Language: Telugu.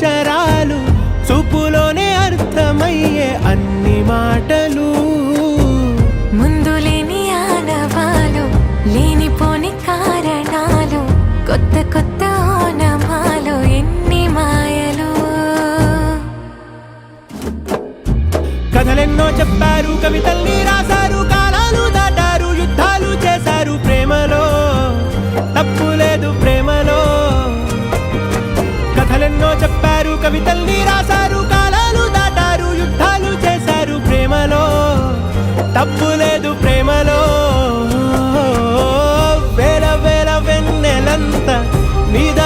అక్షరాలు చూపులోనే అర్థమయ్యే అన్ని మాటలు ముందు లేని ఆనవాలు లేనిపోని కారణాలు కొత్త కొత్త ఓనమాలు ఎన్ని మాయలు కథలెన్నో చెప్పారు కవితల్ని రాశారు కాలాలు దాటారు యుద్ధాలు చేశారు ప్రేమలో తప్పు లేదు ప్రేమలో కథలెన్నో చెప్పారు కవితల్ని రాశారు కాలాలు దాటారు యుద్ధాలు చేశారు ప్రేమలో తప్పు లేదు ప్రేమలో వేల వేల వెన్నెలంత మీద